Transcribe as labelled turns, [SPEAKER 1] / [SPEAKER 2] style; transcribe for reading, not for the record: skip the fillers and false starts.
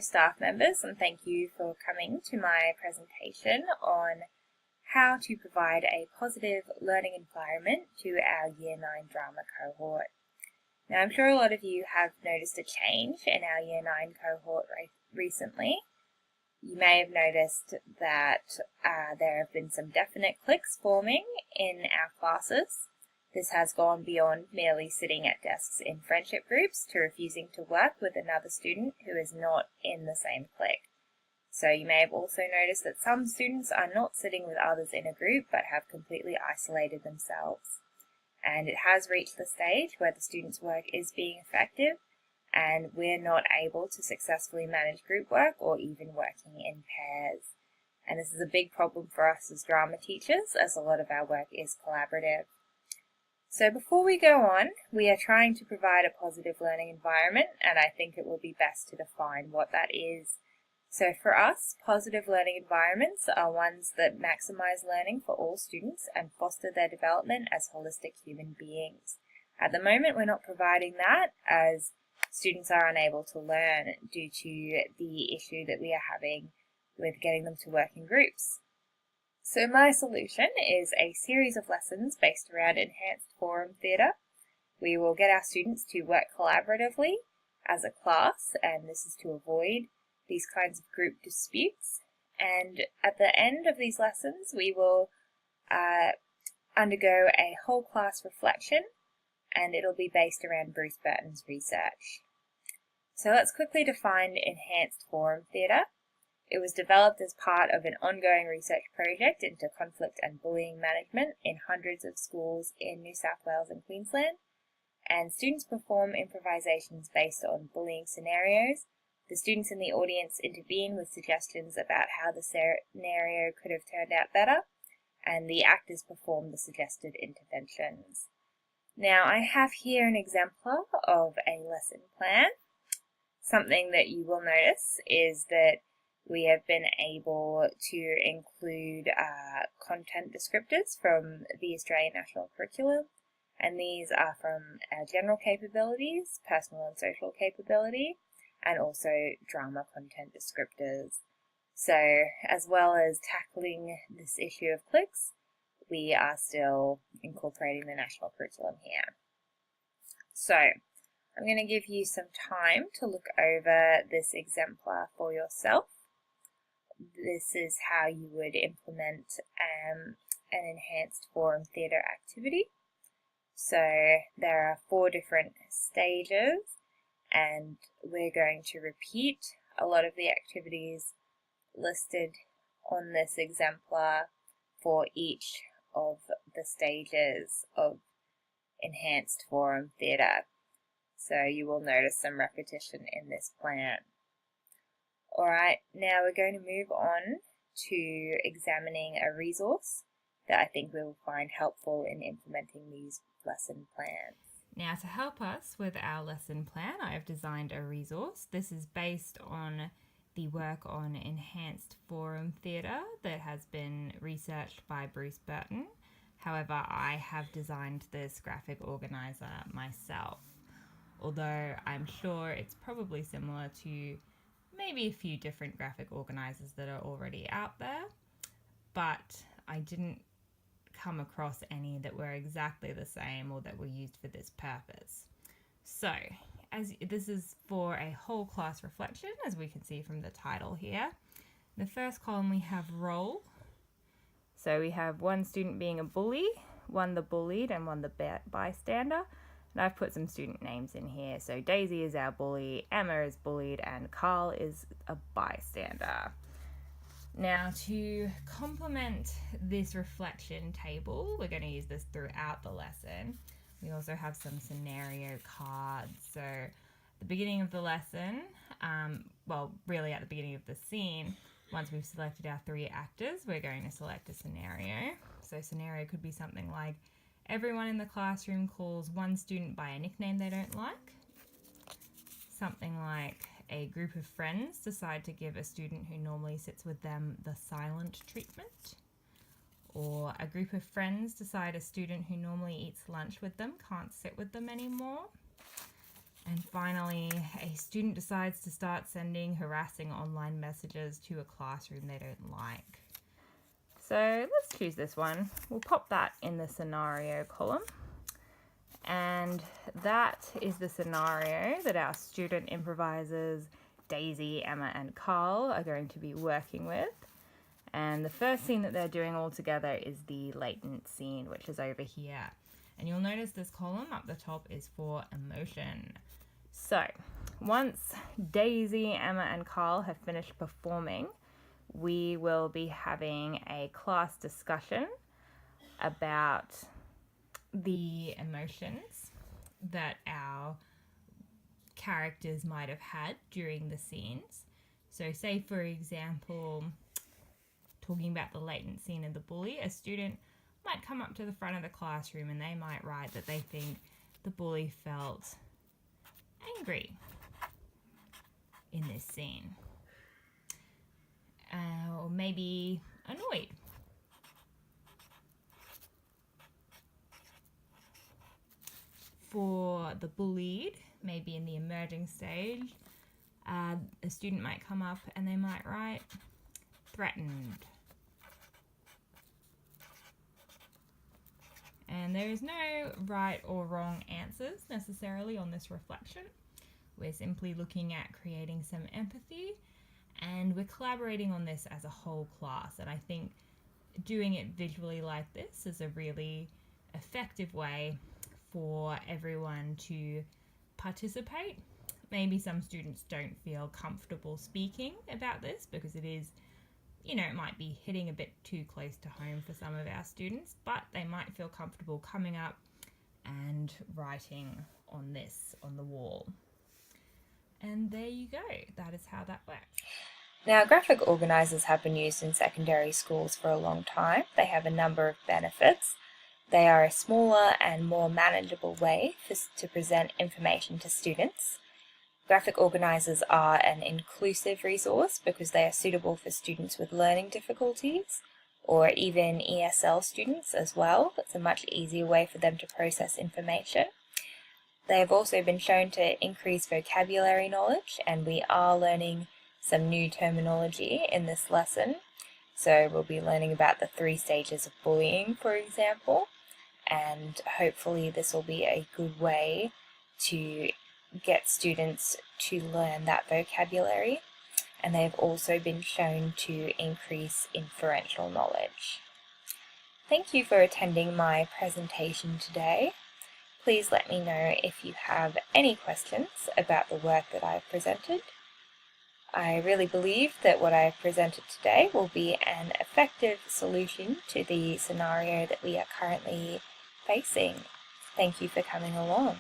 [SPEAKER 1] Staff members, and thank you for coming to my presentation on how to provide a positive learning environment to our Year 9 drama cohort. Now, I'm sure a lot of you have noticed a change in our Year 9 cohort recently. You may have noticed that there have been some definite cliques forming in our classes. This has gone beyond merely sitting at desks in friendship groups to refusing to work with another student who is not in the same clique. So you may have also noticed that some students are not sitting with others in a group but have completely isolated themselves. And it has reached the stage where the students' work is being effective and we're not able to successfully manage group work or even working in pairs. And this is a big problem for us as drama teachers, as a lot of our work is collaborative. So before we go on, we are trying to provide a positive learning environment, and I think it will be best to define what that is. So for us, positive learning environments are ones that maximize learning for all students and foster their development as holistic human beings. At the moment, we're not providing that, as students are unable to learn due to the issue that we are having with getting them to work in groups. So my solution is a series of lessons based around enhanced forum theatre. We will get our students to work collaboratively as a class, and this is to avoid these kinds of group disputes. And at the end of these lessons, we will undergo a whole class reflection, and it'll be based around Bruce Burton's research. So let's quickly define enhanced forum theatre. It was developed as part of an ongoing research project into conflict and bullying management in hundreds of schools in New South Wales and Queensland, and students perform improvisations based on bullying scenarios. The students in the audience intervene with suggestions about how the scenario could have turned out better, and the actors perform the suggested interventions. Now, I have here an exemplar of a lesson plan. Something that you will notice is that we have been able to include content descriptors from the Australian National Curriculum, and these are from our general capabilities, personal and social capability, and also drama content descriptors. So, as well as tackling this issue of cliques, we are still incorporating the national curriculum here. So, I'm going to give you some time to look over this exemplar for yourself. This is how you would implement an enhanced forum theatre activity. So there are 4 different stages, and we're going to repeat a lot of the activities listed on this exemplar for each of the stages of enhanced forum theatre. So you will notice some repetition in this plan. Alright, now we're going to move on to examining a resource that I think we will find helpful in implementing these lesson plans.
[SPEAKER 2] Now, to help us with our lesson plan, I have designed a resource. This is based on the work on enhanced forum theatre that has been researched by Bruce Burton. However, I have designed this graphic organizer myself, although I'm sure it's probably similar to maybe a few different graphic organizers that are already out there, but I didn't come across any that were exactly the same or that were used for this purpose. So, as this is for a whole class reflection, as we can see from the title here. In the first column we have role. So we have one student being a bully, one the bullied, and one the bystander. And I've put some student names in here. So Daisy is our bully, Emma is bullied, and Carl is a bystander. Now, to complement this reflection table, we're going to use this throughout the lesson. We also have some scenario cards. So at the beginning of the lesson, really at the beginning of the scene, once we've selected our 3 actors, we're going to select a scenario. So scenario could be something like, everyone in the classroom calls one student by a nickname they don't like. Something like, a group of friends decide to give a student who normally sits with them the silent treatment. Or a group of friends decide a student who normally eats lunch with them can't sit with them anymore. And finally, a student decides to start sending harassing online messages to a classroom they don't like. So let's choose this one. We'll pop that in the scenario column. And that is the scenario that our student improvisers Daisy, Emma and Carl are going to be working with. And the first scene that they're doing all together is the latent scene, which is over here. And you'll notice this column up the top is for emotion. So once Daisy, Emma and Carl have finished performing, we will be having a class discussion about the emotions that our characters might have had during the scenes. So say, for example, talking about the latent scene of the bully, a student might come up to the front of the classroom and they might write that they think the bully felt angry in this scene. Or maybe annoyed. For the bullied, maybe in the emerging stage, a student might come up and they might write threatened. And there is no right or wrong answers necessarily on this reflection. We're simply looking at creating some empathy, and we're collaborating on this as a whole class. And I think doing it visually like this is a really effective way for everyone to participate. Maybe some students don't feel comfortable speaking about this because it is, it might be hitting a bit too close to home for some of our students, but they might feel comfortable coming up and writing on this on the wall. And there you go. That is how that works.
[SPEAKER 1] Now, graphic organisers have been used in secondary schools for a long time. They have a number of benefits. They are a smaller and more manageable way to present information to students. Graphic organisers are an inclusive resource because they are suitable for students with learning difficulties or even ESL students as well. It's a much easier way for them to process information. They have also been shown to increase vocabulary knowledge, and we are learning some new terminology in this lesson. So we'll be learning about the 3 stages of bullying, for example, and hopefully this will be a good way to get students to learn that vocabulary. And they have also been shown to increase inferential knowledge. Thank you for attending my presentation today. Please let me know if you have any questions about the work that I've presented. I really believe that what I've presented today will be an effective solution to the scenario that we are currently facing. Thank you for coming along.